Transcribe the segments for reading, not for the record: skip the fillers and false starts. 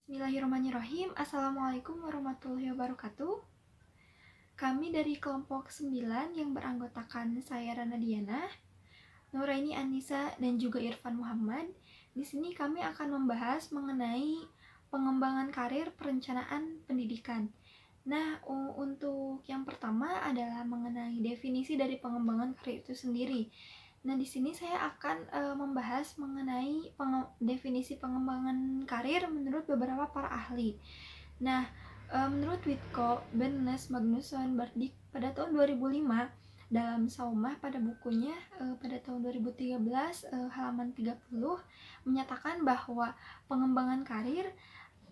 Bismillahirrahmanirrahim. Assalamualaikum warahmatullahi wabarakatuh. Kami dari kelompok 9 yang beranggotakan saya Rana Diana, Nuraini Anissa, dan juga Irfan Muhammad. Di sini kami akan membahas mengenai pengembangan karir perencanaan pendidikan. Nah, untuk yang pertama adalah mengenai definisi dari pengembangan karir itu sendiri. Nah, di sini saya akan membahas mengenai definisi pengembangan karir menurut beberapa para ahli. Nah, menurut Witko, Bernes, Magnusson, Bardik pada tahun 2005 dalam Saumah pada bukunya pada tahun 2013 halaman 30 menyatakan bahwa pengembangan karir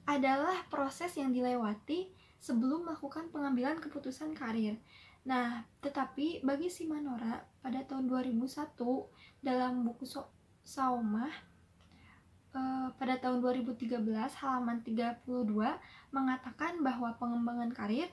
adalah proses yang dilewati sebelum melakukan pengambilan keputusan karir. Nah, tetapi bagi Simanora pada tahun 2001 dalam buku Saumah pada tahun 2013 halaman 32 mengatakan bahwa pengembangan karir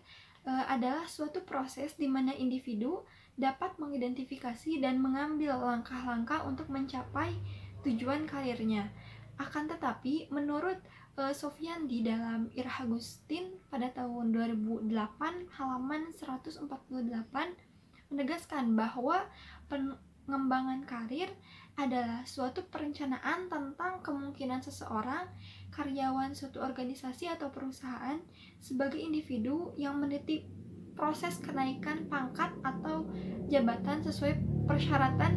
adalah suatu proses di mana individu dapat mengidentifikasi dan mengambil langkah-langkah untuk mencapai tujuan karirnya. Akan tetapi menurut Sofiandi dalam Irhagustin pada tahun 2008 halaman 148 menegaskan bahwa pengembangan karir adalah suatu perencanaan tentang kemungkinan seseorang, karyawan suatu organisasi atau perusahaan, sebagai individu yang meniti proses kenaikan pangkat atau jabatan sesuai persyaratan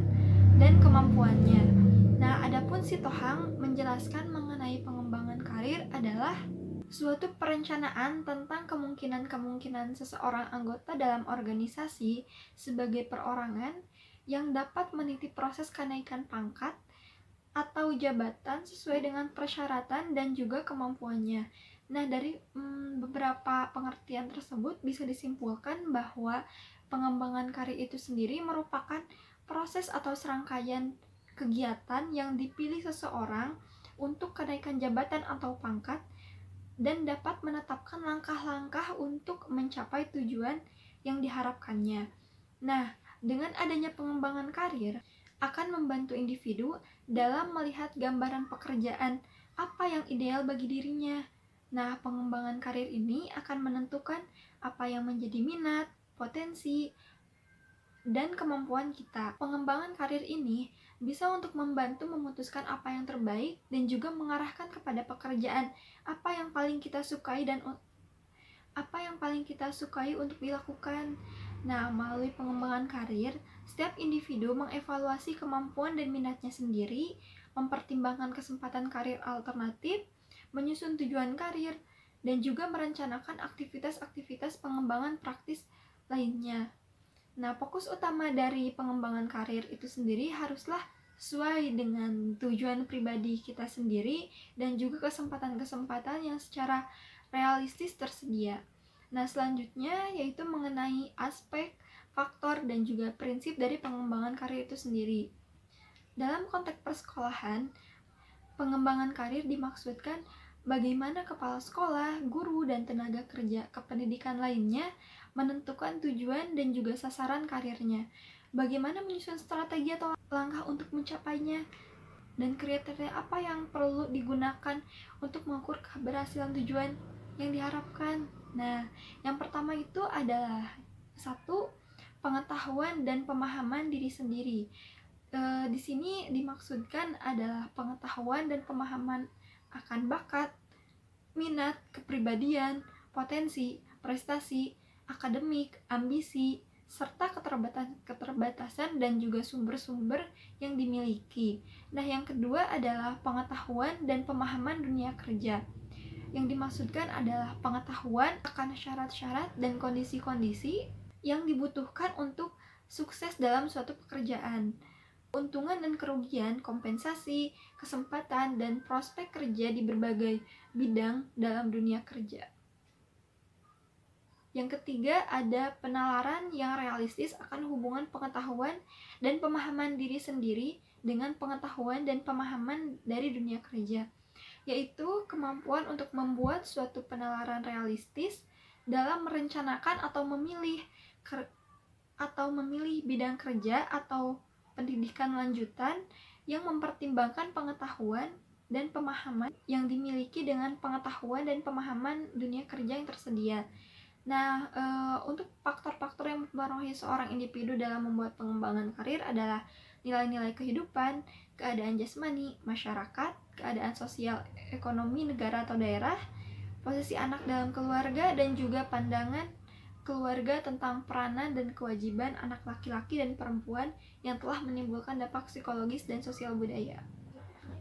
dan kemampuannya. Nah, adapun Sitohang menjelaskan mengenai pengembangan karir adalah suatu perencanaan tentang kemungkinan-kemungkinan seseorang anggota dalam organisasi sebagai perorangan yang dapat meniti proses kenaikan pangkat atau jabatan sesuai dengan persyaratan dan juga kemampuannya. Nah, dari beberapa pengertian tersebut bisa disimpulkan bahwa pengembangan karir itu sendiri merupakan proses atau serangkaian kegiatan yang dipilih seseorang untuk kenaikan jabatan atau pangkat dan dapat menetapkan langkah-langkah untuk mencapai tujuan yang diharapkannya. Nah, dengan adanya pengembangan karir akan membantu individu dalam melihat gambaran pekerjaan apa yang ideal bagi dirinya. Nah, pengembangan karir ini akan menentukan apa yang menjadi minat, potensi, dan kemampuan kita. Pengembangan karir ini bisa untuk membantu memutuskan apa yang terbaik dan juga mengarahkan kepada pekerjaan apa yang paling kita sukai dan apa yang paling kita sukai untuk dilakukan. Nah, melalui pengembangan karir, setiap individu mengevaluasi kemampuan dan minatnya sendiri, mempertimbangkan kesempatan karir alternatif, menyusun tujuan karir, dan juga merencanakan aktivitas-aktivitas pengembangan praktis lainnya. Nah, fokus utama dari pengembangan karir itu sendiri haruslah sesuai dengan tujuan pribadi kita sendiri dan juga kesempatan-kesempatan yang secara realistis tersedia. Nah, selanjutnya yaitu mengenai aspek, faktor, dan juga prinsip dari pengembangan karir itu sendiri. Dalam konteks persekolahan, pengembangan karir dimaksudkan bagaimana kepala sekolah, guru, dan tenaga kerja kependidikan lainnya menentukan tujuan dan juga sasaran karirnya. Bagaimana menyusun strategi atau langkah untuk mencapainya, dan kriteria apa yang perlu digunakan untuk mengukur keberhasilan tujuan yang diharapkan. Nah, yang pertama itu adalah 1. Pengetahuan dan pemahaman diri sendiri. Di sini dimaksudkan adalah pengetahuan dan pemahaman akan bakat, minat, kepribadian, potensi, prestasi, akademik, ambisi, serta keterbatasan dan juga sumber-sumber yang dimiliki. Nah, yang kedua adalah pengetahuan dan pemahaman dunia kerja. Yang dimaksudkan adalah pengetahuan akan syarat-syarat dan kondisi-kondisi yang dibutuhkan untuk sukses dalam suatu pekerjaan. Keuntungan dan kerugian, kompensasi, kesempatan, dan prospek kerja di berbagai bidang dalam dunia kerja. Yang ketiga ada penalaran yang realistis akan hubungan pengetahuan dan pemahaman diri sendiri dengan pengetahuan dan pemahaman dari dunia kerja, yaitu kemampuan untuk membuat suatu penalaran realistis dalam merencanakan atau memilih bidang kerja atau pendidikan lanjutan yang mempertimbangkan pengetahuan dan pemahaman yang dimiliki dengan pengetahuan dan pemahaman dunia kerja yang tersedia. Nah, untuk faktor-faktor yang mempengaruhi seorang individu dalam membuat pengembangan karir adalah nilai-nilai kehidupan, keadaan jasmani, masyarakat, keadaan sosial, ekonomi, negara atau daerah, posisi anak dalam keluarga, dan juga pandangan keluarga tentang peranan dan kewajiban anak laki-laki dan perempuan yang telah menimbulkan dampak psikologis dan sosial budaya.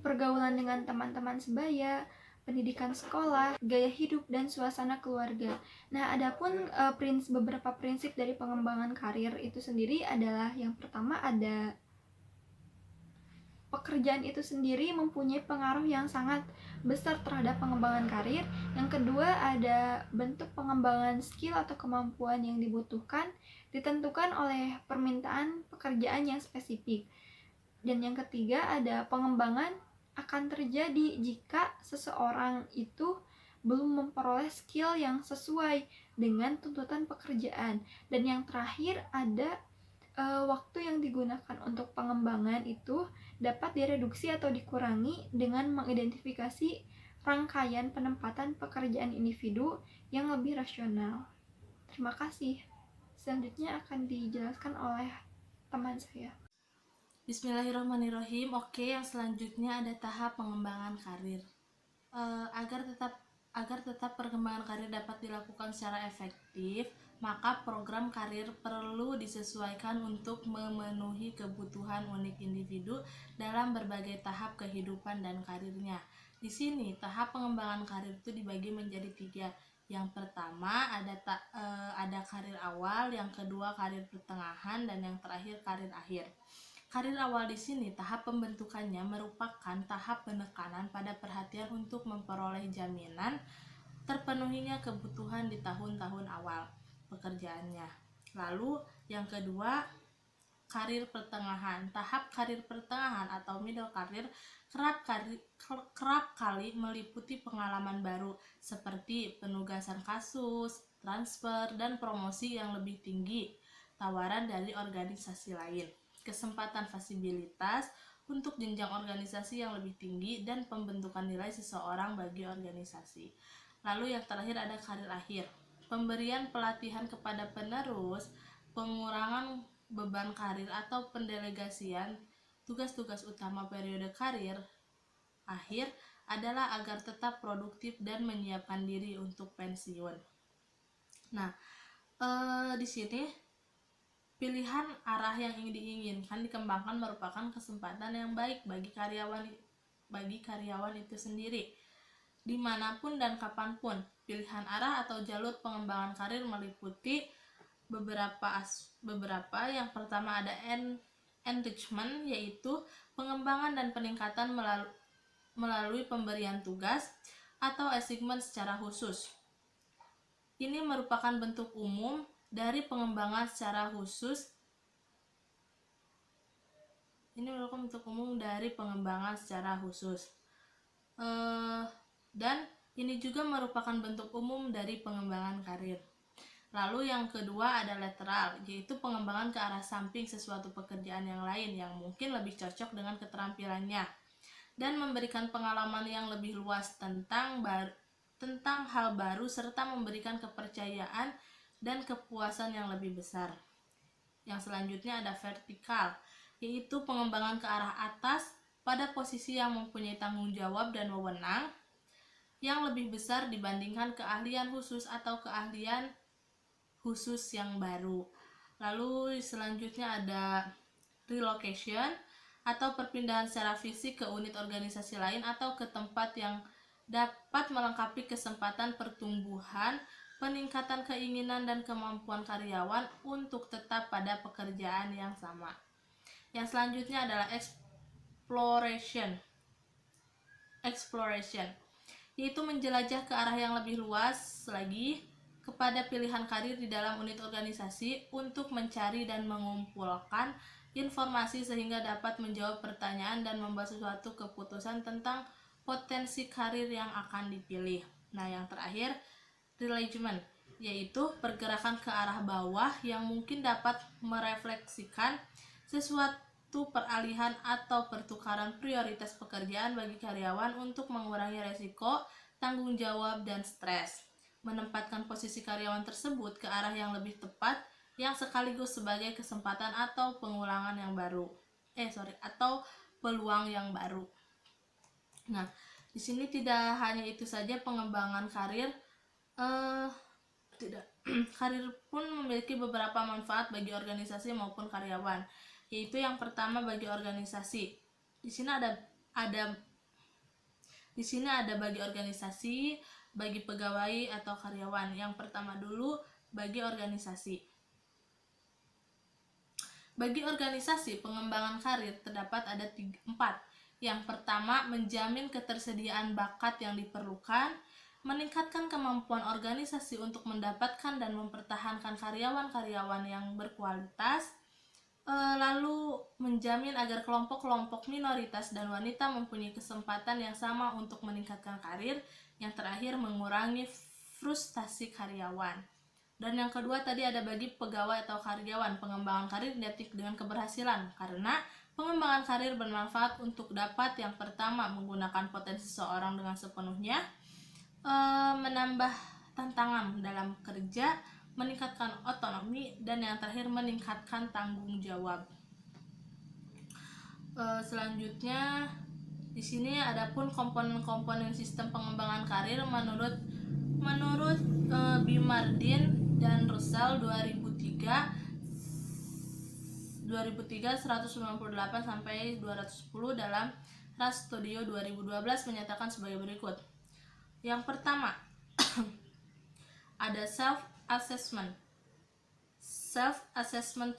Pergaulan dengan teman-teman sebaya, pendidikan sekolah, gaya hidup, dan suasana keluarga. Nah, adapun beberapa prinsip dari pengembangan karir itu sendiri adalah yang pertama ada pekerjaan itu sendiri mempunyai pengaruh yang sangat besar terhadap pengembangan karir. Yang kedua ada bentuk pengembangan skill atau kemampuan yang dibutuhkan ditentukan oleh permintaan pekerjaan yang spesifik. Dan yang ketiga ada pengembangan akan terjadi jika seseorang itu belum memperoleh skill yang sesuai dengan tuntutan pekerjaan. Dan yang terakhir ada waktu yang digunakan untuk pengembangan itu dapat direduksi atau dikurangi dengan mengidentifikasi rangkaian penempatan pekerjaan individu yang lebih rasional. Terima kasih. Selanjutnya akan dijelaskan oleh teman saya. Bismillahirrahmanirrahim. Oke, yang selanjutnya ada tahap pengembangan karir. Agar tetap perkembangan karir dapat dilakukan secara efektif, maka program karir perlu disesuaikan untuk memenuhi kebutuhan unik individu dalam berbagai tahap kehidupan dan karirnya. Di sini, tahap pengembangan karir itu dibagi menjadi 3. Yang pertama ada karir awal, yang kedua karir pertengahan, dan yang terakhir karir akhir. Karir awal di sini tahap pembentukannya merupakan tahap penekanan pada perhatian untuk memperoleh jaminan terpenuhinya kebutuhan di tahun-tahun awal pekerjaannya. Lalu yang kedua karir pertengahan. Tahap karir pertengahan atau middle career kerap kali meliputi pengalaman baru seperti penugasan kasus, transfer, dan promosi yang lebih tinggi, tawaran dari organisasi lain, kesempatan fasibilitas untuk jenjang organisasi yang lebih tinggi, dan pembentukan nilai seseorang bagi organisasi. Lalu yang terakhir ada karir akhir. Pemberian pelatihan kepada penerus, pengurangan beban karir atau pendelegasian tugas-tugas utama periode karir akhir adalah agar tetap produktif dan menyiapkan diri untuk pensiun. Nah, di sini pilihan arah yang diinginkan dikembangkan merupakan kesempatan yang baik bagi karyawan itu sendiri. Dimanapun dan kapanpun, pilihan arah atau jalur pengembangan karir meliputi beberapa. Yang pertama ada enrichment, yaitu pengembangan dan peningkatan melalui pemberian tugas atau assignment secara khusus. Ini merupakan bentuk umum dari pengembangan secara khusus. Dan ini juga merupakan bentuk umum dari pengembangan karir. Lalu yang kedua ada lateral, yaitu pengembangan ke arah samping sesuatu pekerjaan yang lain yang mungkin lebih cocok dengan keterampilannya dan memberikan pengalaman yang lebih luas tentang hal baru serta memberikan kepercayaan dan kepuasan yang lebih besar. Yang selanjutnya ada vertikal, yaitu pengembangan ke arah atas pada posisi yang mempunyai tanggung jawab dan wewenang yang lebih besar dibandingkan keahlian khusus atau keahlian khusus yang baru. Lalu selanjutnya ada relocation atau perpindahan secara fisik ke unit organisasi lain atau ke tempat yang dapat melengkapi kesempatan pertumbuhan, peningkatan keinginan dan kemampuan karyawan untuk tetap pada pekerjaan yang sama. Yang selanjutnya adalah exploration, yaitu menjelajah ke arah yang lebih luas lagi kepada pilihan karir di dalam unit organisasi untuk mencari dan mengumpulkan informasi sehingga dapat menjawab pertanyaan dan membuat suatu keputusan tentang potensi karir yang akan dipilih. Nah, yang terakhir, realignment, yaitu pergerakan ke arah bawah yang mungkin dapat merefleksikan sesuatu yaitu peralihan atau pertukaran prioritas pekerjaan bagi karyawan untuk mengurangi resiko, tanggung jawab, dan stres. Menempatkan posisi karyawan tersebut ke arah yang lebih tepat, yang sekaligus sebagai kesempatan atau pengulangan yang baru. Atau peluang yang baru. Nah, di sini tidak hanya itu saja pengembangan karir, karir pun memiliki beberapa manfaat bagi organisasi maupun karyawan. Yaitu yang pertama bagi organisasi. Di sini ada bagi organisasi, bagi pegawai atau karyawan. Yang pertama dulu bagi organisasi. Bagi organisasi, pengembangan karir terdapat ada 4. Yang pertama, menjamin ketersediaan bakat yang diperlukan, meningkatkan kemampuan organisasi untuk mendapatkan dan mempertahankan karyawan-karyawan yang berkualitas, lalu menjamin agar kelompok-kelompok minoritas dan wanita mempunyai kesempatan yang sama untuk meningkatkan karir, yang terakhir mengurangi frustasi karyawan. Dan yang kedua tadi ada bagi pegawai atau karyawan, pengembangan karir identik dengan keberhasilan karena pengembangan karir bermanfaat untuk dapat yang pertama menggunakan potensi seseorang dengan sepenuhnya, menambah tantangan dalam kerja, meningkatkan otonomi, dan yang terakhir meningkatkan tanggung jawab. Selanjutnya di sini adapun komponen-komponen sistem pengembangan karir menurut Bimardin dan Russell 2003 198 sampai 210 dalam Ras Studio 2012 menyatakan sebagai berikut. Yang pertama, ada self-assessment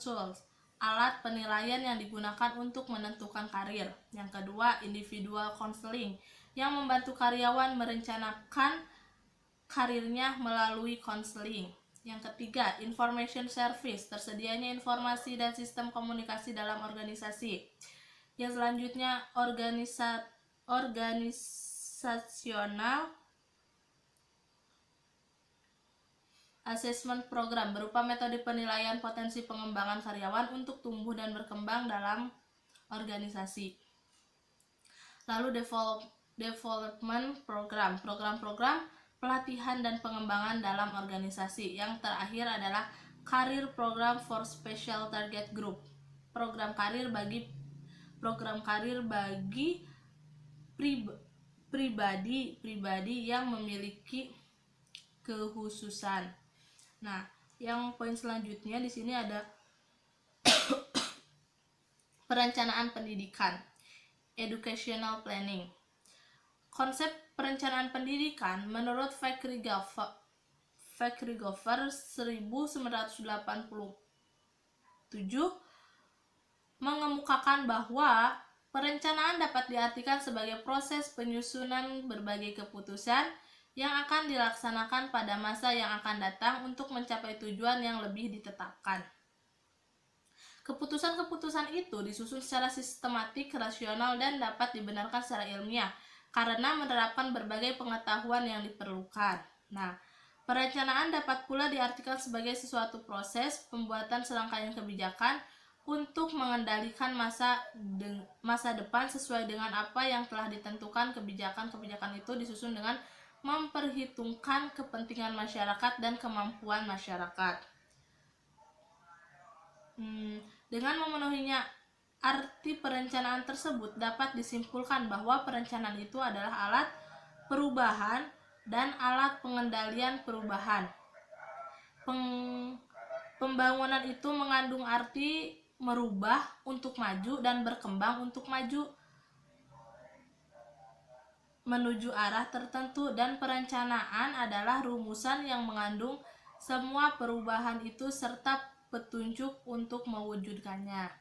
tools, alat penilaian yang digunakan untuk menentukan karir. Yang kedua, individual counseling, yang membantu karyawan merencanakan karirnya melalui konseling. Yang ketiga, information service, tersedianya informasi dan sistem komunikasi dalam organisasi. Yang selanjutnya, organisasional assessment program, berupa metode penilaian potensi pengembangan karyawan untuk tumbuh dan berkembang dalam organisasi. Lalu development program, program-program pelatihan dan pengembangan dalam organisasi. Yang terakhir adalah career program for special target group, program karir bagi pribadi yang memiliki kekhususan. Nah, yang poin selanjutnya di sini ada perencanaan pendidikan, educational planning. Konsep perencanaan pendidikan menurut Fakrighofer 1987 mengemukakan bahwa perencanaan dapat diartikan sebagai proses penyusunan berbagai keputusan yang akan dilaksanakan pada masa yang akan datang untuk mencapai tujuan yang lebih ditetapkan. Keputusan-keputusan itu disusun secara sistematik, rasional, dan dapat dibenarkan secara ilmiah karena menerapkan berbagai pengetahuan yang diperlukan. Nah, perencanaan dapat pula diartikan sebagai sesuatu proses pembuatan serangkaian kebijakan untuk mengendalikan masa depan sesuai dengan apa yang telah ditentukan. Kebijakan-kebijakan itu disusun dengan memperhitungkan kepentingan masyarakat dan kemampuan masyarakat. Dengan memenuhinya arti perencanaan tersebut, dapat disimpulkan bahwa perencanaan itu adalah alat perubahan dan alat pengendalian perubahan. Pembangunan itu mengandung arti merubah untuk maju dan berkembang untuk maju menuju arah tertentu, dan perencanaan adalah rumusan yang mengandung semua perubahan itu serta petunjuk untuk mewujudkannya.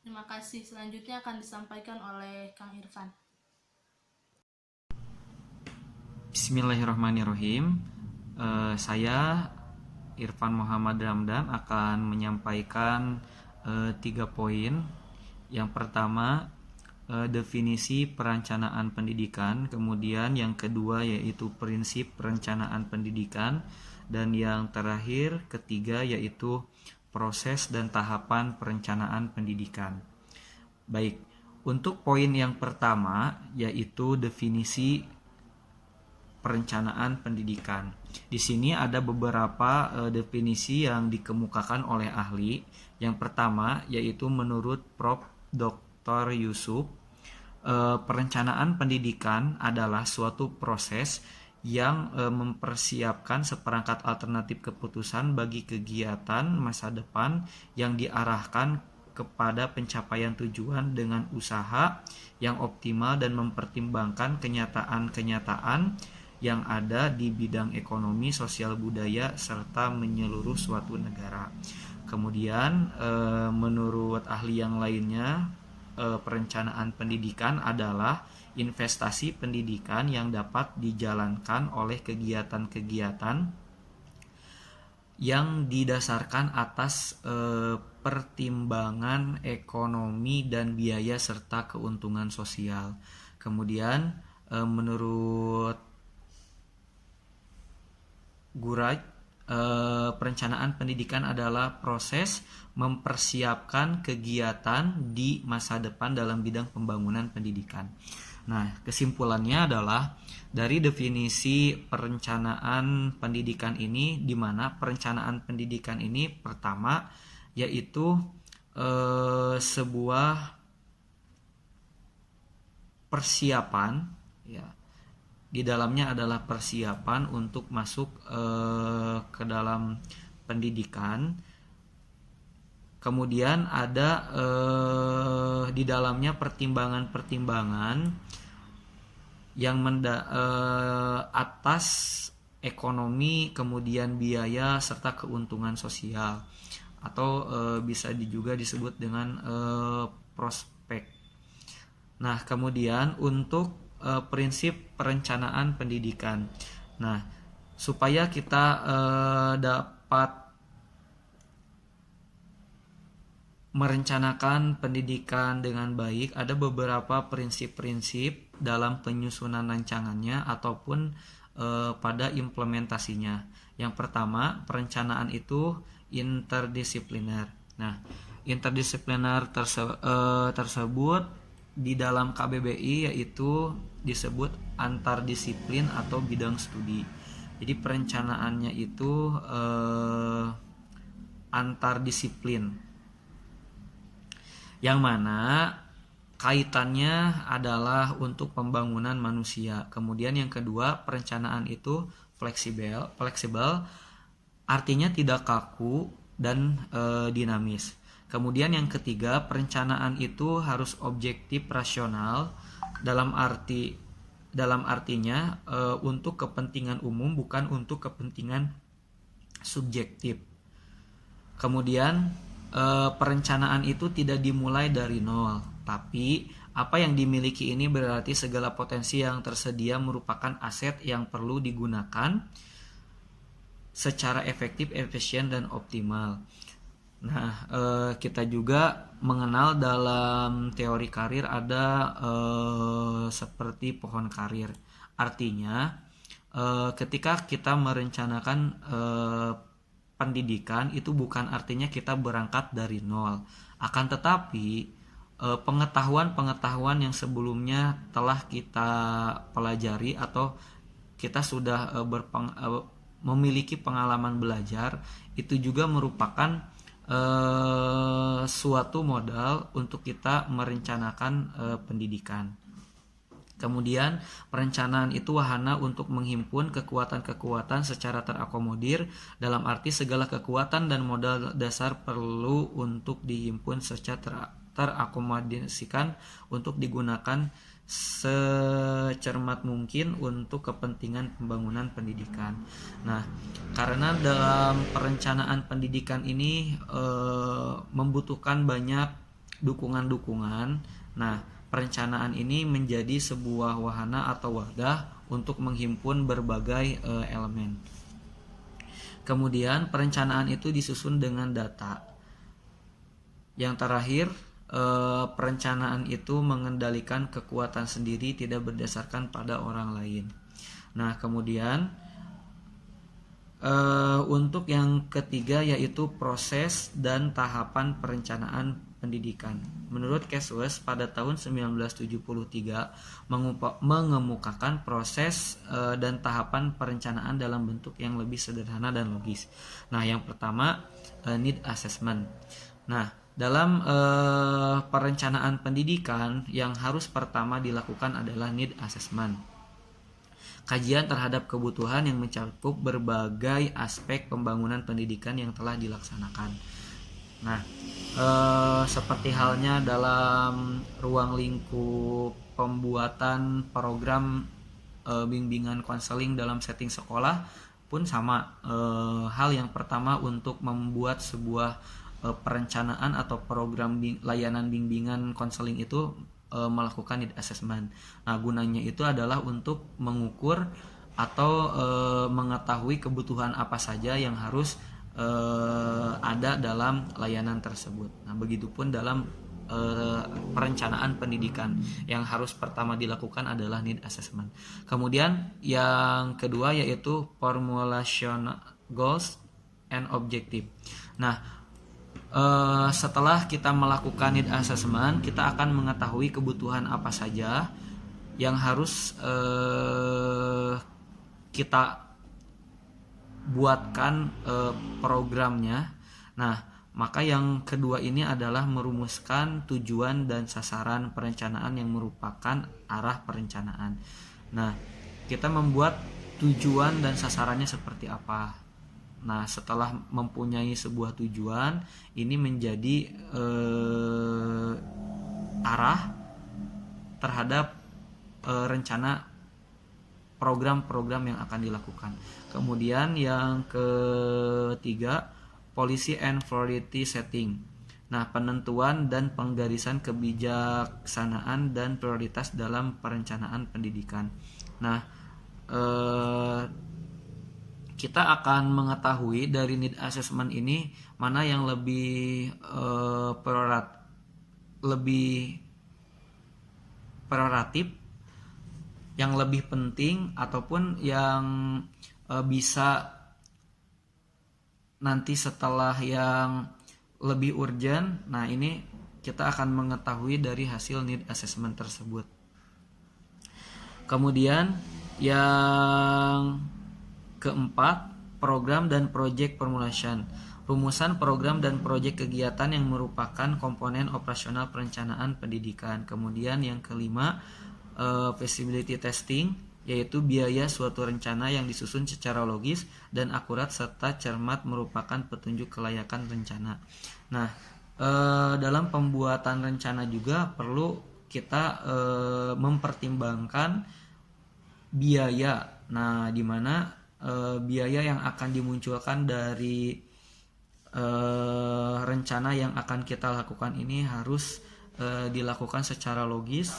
Terima kasih. Selanjutnya akan disampaikan oleh Kang Irfan. Bismillahirrahmanirrahim. Saya Irfan Muhammad Ramdan akan menyampaikan 3 poin. Yang pertama, definisi perencanaan pendidikan, kemudian yang kedua yaitu prinsip perencanaan pendidikan, dan yang terakhir ketiga yaitu proses dan tahapan perencanaan pendidikan. Baik, untuk poin yang pertama yaitu definisi perencanaan pendidikan. Di sini ada beberapa definisi yang dikemukakan oleh ahli. Yang pertama yaitu menurut Prof. Dr. Yusuf, perencanaan pendidikan adalah suatu proses yang mempersiapkan seperangkat alternatif keputusan bagi kegiatan masa depan yang diarahkan kepada pencapaian tujuan dengan usaha yang optimal dan mempertimbangkan kenyataan-kenyataan yang ada di bidang ekonomi, sosial, budaya, serta menyeluruh suatu negara. Kemudian menurut ahli yang lainnya, perencanaan pendidikan adalah investasi pendidikan yang dapat dijalankan oleh kegiatan-kegiatan yang didasarkan atas pertimbangan ekonomi dan biaya serta keuntungan sosial. Kemudian menurut Guraj, perencanaan pendidikan adalah proses mempersiapkan kegiatan di masa depan dalam bidang pembangunan pendidikan. Nah, kesimpulannya adalah dari definisi perencanaan pendidikan ini, di mana perencanaan pendidikan ini pertama yaitu sebuah persiapan, ya. Di dalamnya adalah persiapan untuk masuk ke dalam pendidikan. Kemudian ada di dalamnya pertimbangan-pertimbangan yang atas ekonomi, kemudian biaya serta keuntungan sosial, atau bisa juga disebut dengan prospek. Nah, kemudian untuk prinsip perencanaan pendidikan. Nah, supaya kita dapat merencanakan pendidikan dengan baik, ada beberapa prinsip-prinsip dalam penyusunan rancangannya ataupun pada implementasinya. Yang pertama, perencanaan itu interdisipliner. Nah, interdisipliner tersebut di dalam KBBI yaitu disebut antardisiplin atau bidang studi. Jadi perencanaannya itu antardisiplin, yang mana kaitannya adalah untuk pembangunan manusia. Kemudian yang kedua, perencanaan itu fleksibel, artinya tidak kaku dan dinamis. Kemudian yang ketiga, perencanaan itu harus objektif, rasional, dalam artinya untuk kepentingan umum, bukan untuk kepentingan subjektif. Kemudian perencanaan itu tidak dimulai dari nol, tapi apa yang dimiliki ini berarti segala potensi yang tersedia merupakan aset yang perlu digunakan secara efektif, efisien, dan optimal. Nah, kita juga mengenal dalam teori karir ada seperti pohon karir. Artinya, ketika kita merencanakan pendidikan, itu bukan artinya kita berangkat dari nol. Akan tetapi, pengetahuan-pengetahuan yang sebelumnya telah kita pelajari atau kita sudah memiliki pengalaman belajar, itu juga merupakan suatu modal untuk kita merencanakan pendidikan. Kemudian perencanaan itu wahana untuk menghimpun kekuatan-kekuatan secara terakomodir, dalam arti segala kekuatan dan modal dasar perlu untuk dihimpun secara terakomodasikan untuk digunakan secermat mungkin untuk kepentingan pembangunan pendidikan. Nah, karena dalam perencanaan pendidikan ini membutuhkan banyak dukungan-dukungan. Nah, perencanaan ini menjadi sebuah wahana atau wadah untuk menghimpun berbagai elemen. Kemudian perencanaan itu disusun dengan data. Yang terakhir, perencanaan itu mengendalikan kekuatan sendiri, tidak berdasarkan pada orang lain. Nah, kemudian untuk yang ketiga yaitu proses dan tahapan perencanaan pendidikan. Menurut Caswell pada tahun 1973 mengemukakan proses dan tahapan perencanaan dalam bentuk yang lebih sederhana dan logis. Nah, yang pertama need assessment. Nah, dalam perencanaan pendidikan yang harus pertama dilakukan adalah need assessment. Kajian terhadap kebutuhan yang mencakup berbagai aspek pembangunan pendidikan yang telah dilaksanakan. Nah, seperti halnya dalam ruang lingkup pembuatan program bimbingan konseling dalam setting sekolah pun sama. Hal yang pertama untuk membuat sebuah perencanaan atau program layanan bimbingan konseling itu melakukan need assessment. Nah, gunanya itu adalah untuk mengukur atau mengetahui kebutuhan apa saja yang harus ada dalam layanan tersebut. Nah, begitupun dalam perencanaan pendidikan yang harus pertama dilakukan adalah need assessment. Kemudian yang kedua yaitu formulation goals and objective. Nah, setelah kita melakukan need assessment, kita akan mengetahui kebutuhan apa saja yang harus kita buatkan programnya. Nah, maka yang kedua ini adalah merumuskan tujuan dan sasaran perencanaan yang merupakan arah perencanaan. Nah, kita membuat tujuan dan sasarannya seperti apa. Nah, setelah mempunyai sebuah tujuan, ini menjadi arah terhadap rencana program-program yang akan dilakukan. Kemudian yang ketiga, policy and priority setting. Nah, penentuan dan penggarisan kebijaksanaan dan prioritas dalam perencanaan pendidikan. Nah, kita akan mengetahui dari need assessment ini mana yang lebih prioritatif, yang lebih penting, ataupun yang bisa nanti setelah yang lebih urgent. Nah, ini kita akan mengetahui dari hasil need assessment tersebut. Kemudian yang keempat, program dan project formulation. Rumusan program dan proyek kegiatan yang merupakan komponen operasional perencanaan pendidikan. Kemudian yang kelima, feasibility testing, yaitu biaya suatu rencana yang disusun secara logis dan akurat serta cermat merupakan petunjuk kelayakan rencana. Nah, dalam pembuatan rencana juga perlu kita mempertimbangkan biaya. Nah, di mana biaya yang akan dimunculkan dari rencana yang akan kita lakukan ini harus dilakukan secara logis,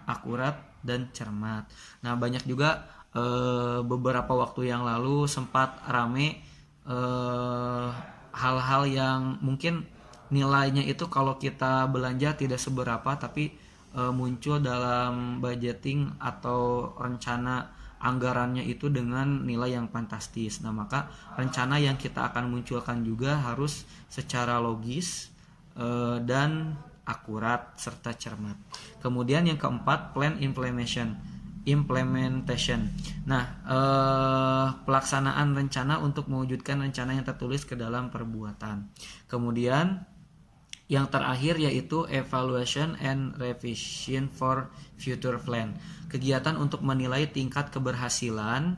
akurat, dan cermat. Nah, banyak juga beberapa waktu yang lalu sempat rame hal-hal yang mungkin nilainya itu kalau kita belanja tidak seberapa, tapi muncul dalam budgeting atau rencana anggarannya itu dengan nilai yang fantastis. Nah, maka rencana yang kita akan munculkan juga harus secara logis dan akurat serta cermat. Kemudian yang keempat, plan implementation. Nah, pelaksanaan rencana untuk mewujudkan rencana yang tertulis ke dalam perbuatan. Kemudian yang terakhir yaitu evaluation and revision for future plan. Kegiatan untuk menilai tingkat keberhasilan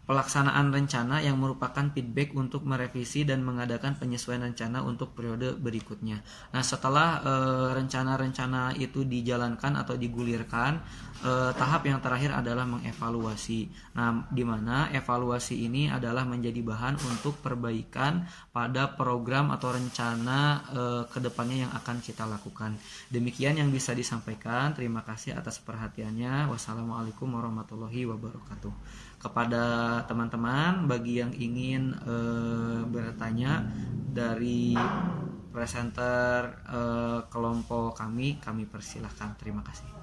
pelaksanaan rencana yang merupakan feedback untuk merevisi dan mengadakan penyesuaian rencana untuk periode berikutnya. Nah, setelah rencana-rencana itu dijalankan atau digulirkan, tahap yang terakhir adalah mengevaluasi. Nah, di mana evaluasi ini adalah menjadi bahan untuk perbaikan pada program atau rencana kedepannya yang akan kita lakukan. Demikian yang bisa disampaikan. Terima kasih atas perhatiannya. Wassalamualaikum warahmatullahi wabarakatuh. Kepada teman-teman, bagi yang ingin bertanya dari presenter kelompok kami persilahkan. Terima kasih.